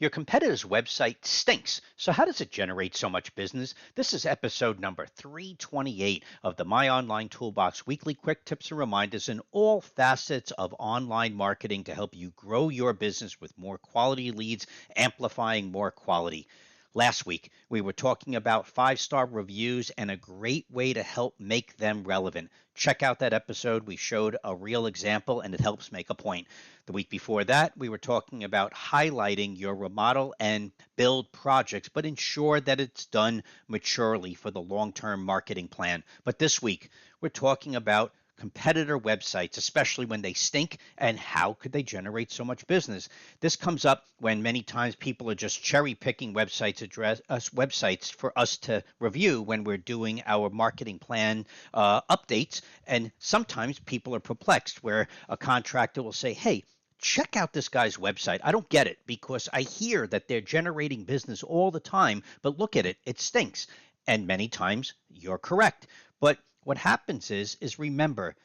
Your competitor's website stinks. So, how does it generate so much business? This is episode number 328 of the My Online Toolbox weekly quick tips and reminders in all facets of online marketing to help you grow your business with more quality leads, amplifying more quality. Last week, we were talking about five-star reviews and a great way to help make them relevant. Check out that episode. We showed a real example and it helps make a point. The week before that, we were talking about highlighting your remodel and build projects, but ensure that it's done maturely for the long term marketing plan. But this week, we're talking about competitor websites, especially when they stink, and how could they generate so much business? This comes up when many times people are just cherry picking websites for us to review when we're doing our marketing plan updates, and sometimes people are perplexed where a contractor will say, "Hey, check out this guy's website. I don't get it because I hear that they're generating business all the time, but look at it, it stinks." And many times you're correct. But what happens is remember,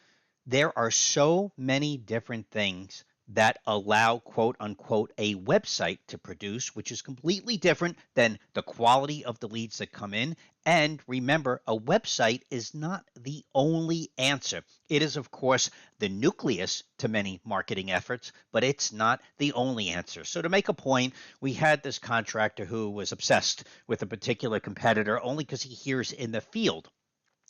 there are so many different things that allow quote unquote a website to produce, which is completely different than the quality of the leads that come in. And remember, a website is not the only answer. It is, of course, the nucleus to many marketing efforts, but it's not the only answer. So, to make a point, we had this contractor who was obsessed with a particular competitor only because he hears in the field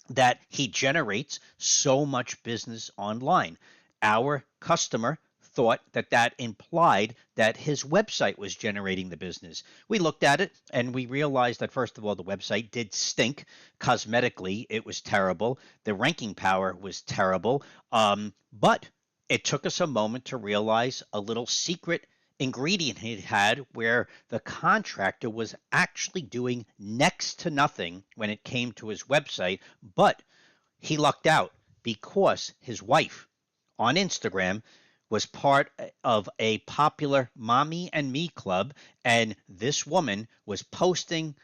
that he generates so much business online. Our customer thought that that implied that his website was generating the business. We looked at it and we realized that, first of all, the website did stink. Cosmetically, it was terrible. The ranking power was terrible. But it took us a moment to realize a little secret ingredient he had where the contractor was actually doing next to nothing when it came to his website, but he lucked out because his wife on Instagram was part of a popular Mommy and Me club, and this woman was posting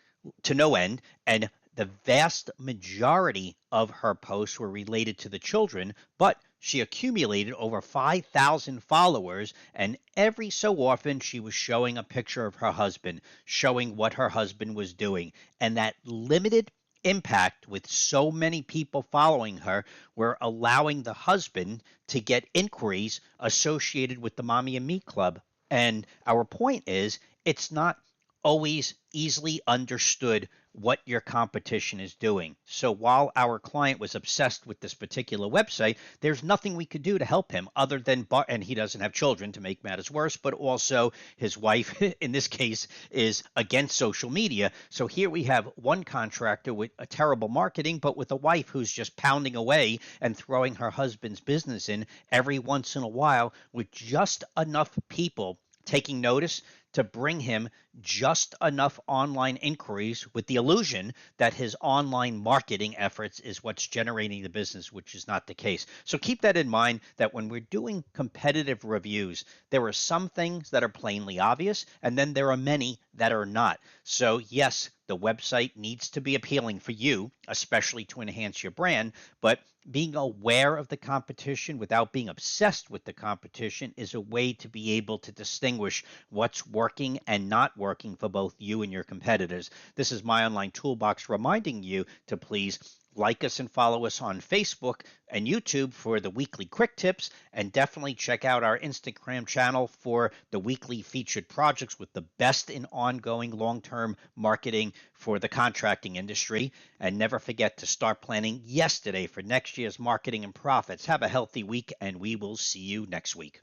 to no end, and the vast majority of her posts were related to the children, but she accumulated over 5,000 followers, and every so often she was showing a picture of her husband, showing what her husband was doing. And that limited impact with so many people following her were allowing the husband to get inquiries associated with the Mommy and Me Club. And our point is, it's not always easily understood what your competition is doing. So while our client was obsessed with this particular website, there's nothing we could do to help him other than, and he doesn't have children to make matters worse, but also his wife, in this case, is against social media. So here we have one contractor with a terrible marketing, but with a wife who's just pounding away and throwing her husband's business in every once in a while with just enough people taking notice to bring him just enough online inquiries with the illusion that his online marketing efforts is what's generating the business, which is not the case. So keep that in mind that when we're doing competitive reviews, there are some things that are plainly obvious, and then there are many that are not. So yes, the website needs to be appealing for you, especially to enhance your brand, but being aware of the competition without being obsessed with the competition is a way to be able to distinguish what's working and not working for both you and your competitors. This is My Online Toolbox reminding you to please like us and follow us on Facebook and YouTube for the weekly quick tips, and definitely check out our Instagram channel for the weekly featured projects with the best in ongoing long-term marketing for the contracting industry. And never forget to start planning yesterday for next year's marketing and profits. Have a healthy week, and we will see you next week.